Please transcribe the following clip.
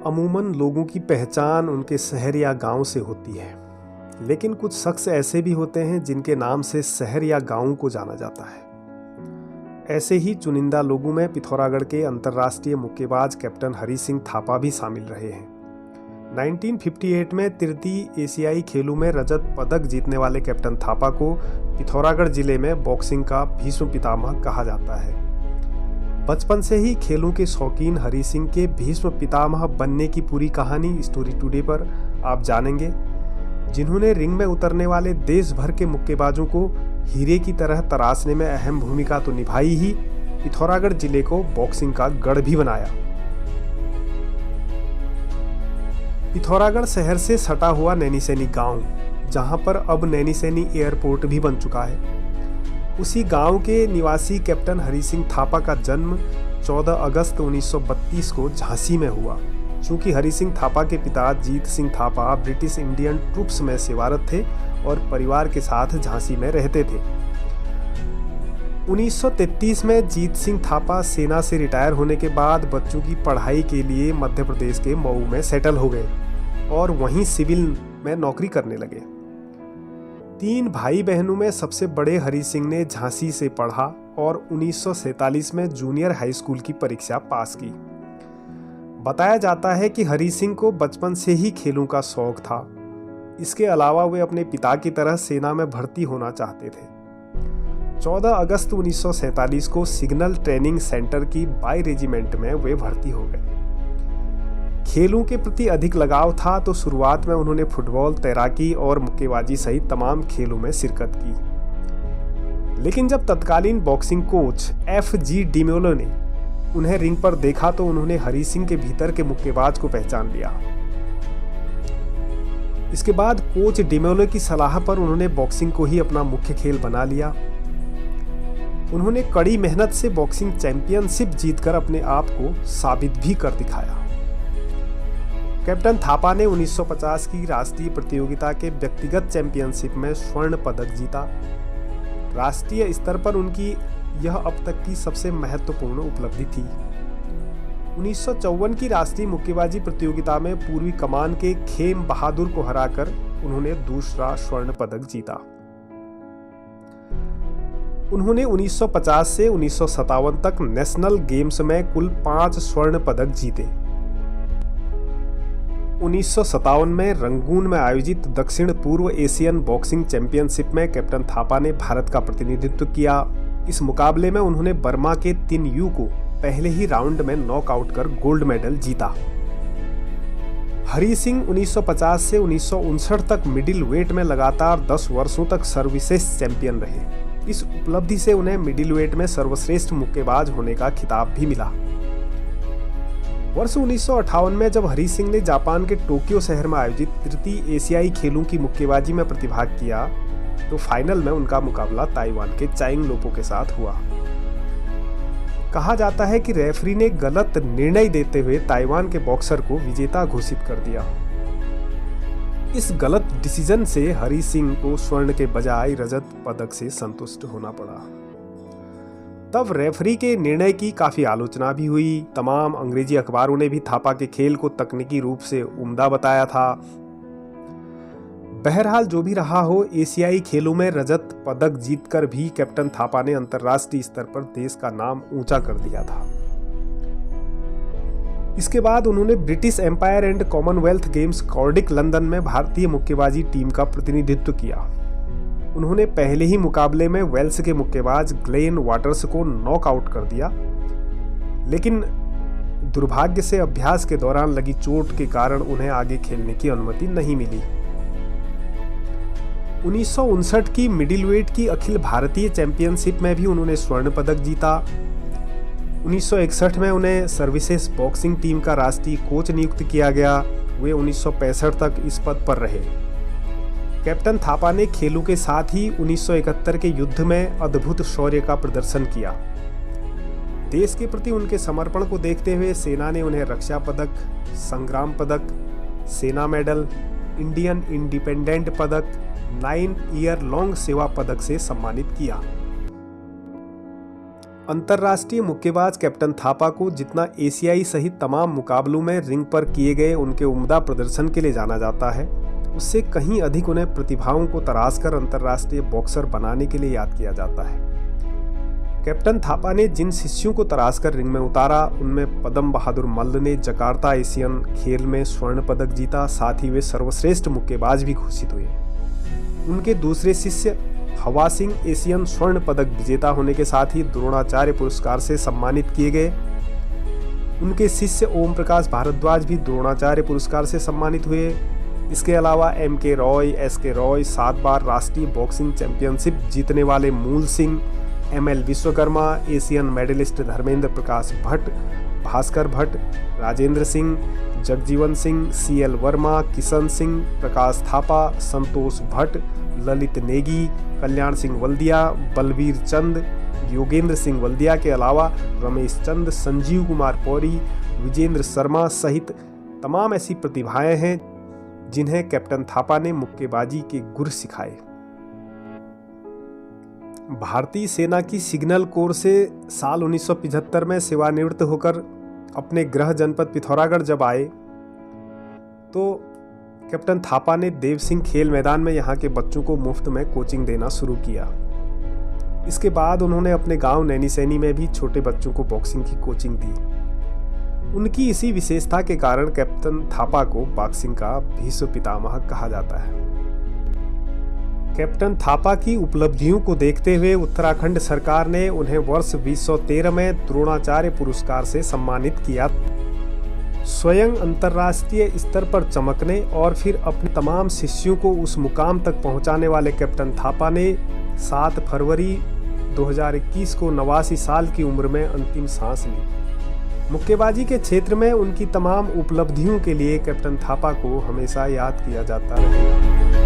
अमूमन लोगों की पहचान उनके शहर या गांव से होती है, लेकिन कुछ शख्स ऐसे भी होते हैं जिनके नाम से शहर या गांव को जाना जाता है। ऐसे ही चुनिंदा लोगों में पिथौरागढ़ के अंतर्राष्ट्रीय मुक्केबाज कैप्टन हरी सिंह थापा भी शामिल रहे हैं। 1958 में तृतीय एशियाई खेलों में रजत पदक जीतने वाले कैप्टन थापा को पिथौरागढ़ जिले में बॉक्सिंग का भीष्म पितामह कहा जाता है। बचपन से ही खेलों के शौकीन हरी सिंह के भीष्म पितामह बनने की पूरी कहानी स्टोरी टुडे पर आप जानेंगे, जिन्होंने रिंग में उतरने वाले देश भर के मुक्केबाजों को हीरे की तरह तराशने में अहम भूमिका तो निभाई ही, पिथौरागढ़ जिले को बॉक्सिंग का गढ़ भी बनाया। पिथौरागढ़ शहर से सटा हुआ नैनीसैनी गांव, जहां पर अब नैनीसैनी एयरपोर्ट भी बन चुका है, उसी गांव के निवासी कैप्टन हरी सिंह थापा का जन्म 14 अगस्त 1932 को झांसी में हुआ। चूंकि हरी सिंह थापा के पिता Jeet Singh Thapa British Indian troops में सेवारत थे और परिवार के साथ झांसी में रहते थे। 1933 में जीत सिंह थापा सेना से रिटायर होने के बाद बच्चों की पढ़ाई के लिए मध्य प्रदेश के मऊ में सेटल हो गए और वहीं सिविल में नौकरी करने लगे। 3 भाई बहनों में सबसे बड़े हरी सिंह ने झांसी से पढ़ा और 1947 में जूनियर हाई स्कूल की परीक्षा पास की। बताया जाता है कि हरी सिंह को बचपन से ही खेलों का शौक था। इसके अलावा वे अपने पिता की तरह सेना में भर्ती होना चाहते थे। 14 अगस्त 1947 को सिग्नल ट्रेनिंग सेंटर की 22 रेजिमेंट में वे भर्ती हो गए। खेलों के प्रति अधिक लगाव था तो शुरुआत में उन्होंने फुटबॉल, तैराकी और मुक्केबाजी सहित तमाम खेलों में शिरकत की। लेकिन जब तत्कालीन बॉक्सिंग कोच F.G. डिमेलो ने उन्हें रिंग पर देखा तो उन्होंने हरी सिंह के भीतर के मुक्केबाज को पहचान लिया। इसके बाद कोच डिमेलो की सलाह पर उन्होंने बॉक्सिंग को ही अपना मुख्य खेल बना लिया। उन्होंने कड़ी मेहनत से बॉक्सिंग चैंपियनशिप जीतकर अपने आप को साबित भी कर दिखाया। कैप्टन थापा ने 1950 की राष्ट्रीय प्रतियोगिता के व्यक्तिगत चैंपियनशिप में स्वर्ण पदक जीता। राष्ट्रीय स्तर पर उनकी यह अब तक की सबसे महत्वपूर्ण उपलब्धि थी। 1954 की राष्ट्रीय मुक्केबाजी प्रतियोगिता में पूर्वी कमान के खेम बहादुर को हराकर उन्होंने दूसरा स्वर्ण पदक जीता। उन्होंने 1950 से 1957 तक नेशनल गेम्स में कुल 5 स्वर्ण पदक जीते। 1957 में रंगून में आयोजित दक्षिण पूर्व एशियन बॉक्सिंग चैंपियनशिप में कैप्टन थापा ने भारत का प्रतिनिधित्व किया। इस मुकाबले में उन्होंने बर्मा के तिन यू को पहले ही राउंड में नॉकआउट कर गोल्ड मेडल जीता। हरी सिंह 1950 से 1959 तक मिडिल वेट में लगातार 10 वर्षों तक सर्वश्रेष्ठ चैंपियन रहे। इस उपलब्धि से उन्हें मिडिल वेट में सर्वश्रेष्ठ मुक्केबाज होने का खिताब भी मिला। वर्ष 1958 में जब हरी सिंह ने जापान के टोक्यो शहर में आयोजित तृतीय एशियाई खेलों की मुक्केबाजी में प्रतिभाग किया तो फाइनल में उनका मुकाबला ताइवान के चाइंग लोपो के साथ हुआ। कहा जाता है कि रेफरी ने गलत निर्णय देते हुए ताइवान के बॉक्सर को विजेता घोषित कर दिया। इस गलत डिसीजन से हरी सिंह को स्वर्ण के बजाय रजत पदक से संतुष्ट होना पड़ा। तब रेफरी के निर्णय की काफी आलोचना भी हुई। तमाम अंग्रेजी अखबारों ने भी थापा के खेल को तकनीकी रूप से उम्दा बताया था। बहरहाल जो भी रहा हो, एशियाई खेलों में रजत पदक जीतकर भी कैप्टन थापा ने अंतर्राष्ट्रीय स्तर पर देश का नाम ऊंचा कर दिया था। इसके बाद उन्होंने British Empire and Commonwealth Games Cardiff London में भारतीय मुक्केबाजी टीम का प्रतिनिधित्व किया। उन्होंने पहले ही मुकाबले में वेल्स के मुक्केबाज ग्लेन वाटर्स को नॉकआउट कर दिया, लेकिन दुर्भाग्य से अभ्यास के दौरान लगी चोट के कारण उन्हें आगे खेलने की अनुमति नहीं मिली। 1959 की मिडिलवेट की अखिल भारतीय चैंपियनशिप में भी उन्होंने स्वर्ण पदक जीता। 1961 में उन्हें सर्विसेज बॉक्सिंग टीम का राष्ट्रीय कोच नियुक्त किया गया। वे 1965 तक इस पद पर रहे। कैप्टन थापा ने खेलों के साथ ही 1971 के युद्ध में अद्भुत शौर्य का प्रदर्शन किया। देश के प्रति उनके समर्पण को देखते हुए सेना ने उन्हें रक्षा पदक, संग्राम पदक, सेना मेडल, इंडियन इंडिपेंडेंट पदक, 9 ईयर लॉन्ग सेवा पदक से सम्मानित किया। अंतर्राष्ट्रीय मुक्केबाज कैप्टन थापा को जितना एशियाई सहित तमाम मुकाबलों में रिंग पर किए गए उनके उम्दा प्रदर्शन के लिए जाना जाता है, उससे कहीं अधिक उन्हें प्रतिभाओं को तराश कर अंतर्राष्ट्रीय बॉक्सर बनाने के लिए याद किया जाता है। कैप्टन थापा ने जिन शिष्यों को तराश कर रिंग में उतारा, उनमें पदम बहादुर मल्ल ने जकार्ता एशियन खेल में स्वर्ण पदक जीता, साथ ही वे सर्वश्रेष्ठ मुक्केबाज भी घोषित हुए। उनके दूसरे शिष्य हवा सिंह एशियन स्वर्ण पदक विजेता होने के साथ ही द्रोणाचार्य पुरस्कार से सम्मानित किए गए। उनके शिष्य ओम प्रकाश भारद्वाज भी द्रोणाचार्य पुरस्कार से सम्मानित हुए। इसके अलावा MK रॉय, SK रॉय, 7 बार राष्ट्रीय बॉक्सिंग चैंपियनशिप जीतने वाले Mool Singh, ML Vishwakarma, Asian medallist Dharmendra Prakash Bhatt, Bhaskar Bhatt, Rajendra Singh, Jagjivan Singh, CL Verma, Kishan Singh, Prakash Thapa, Santosh Bhatt, Lalit Negi, Kalyan Singh Valdiya, Balbir Chand, Yogendra Singh Valdiya के अलावा रमेश चंद, संजीव कुमार पौरी, विजेंद्र शर्मा सहित तमाम ऐसी प्रतिभाएं हैं जिन्हें कैप्टन थापा ने मुक्केबाजी के गुर सिखाए। भारतीय सेना की सिग्नल कोर से साल 1975 में सेवानिवृत्त होकर अपने गृह जनपद पिथौरागढ़ जब आए तो कैप्टन थापा ने देव सिंह खेल मैदान में यहाँ के बच्चों को मुफ्त में कोचिंग देना शुरू किया। इसके बाद उन्होंने अपने गांव नैनीसैनी में भी छोटे बच्चों को बॉक्सिंग की कोचिंग दी। उनकी इसी विशेषता के कारण कैप्टन थापा को बॉक्सिंग का भीष्म पितामह कहा जाता है। कैप्टन थापा की उपलब्धियों को देखते हुए उत्तराखंड सरकार ने उन्हें वर्ष 2013 में द्रोणाचार्य पुरस्कार से सम्मानित किया। स्वयं अंतर्राष्ट्रीय स्तर पर चमकने और फिर अपने तमाम शिष्यों को उस मुकाम तक पहुंचाने वाले कैप्टन थापा ने 7 फरवरी 2021 को 89 साल की उम्र में अंतिम सांस ली। मुक्केबाजी के क्षेत्र में उनकी तमाम उपलब्धियों के लिए कैप्टन थापा को हमेशा याद किया जाता रहेगा।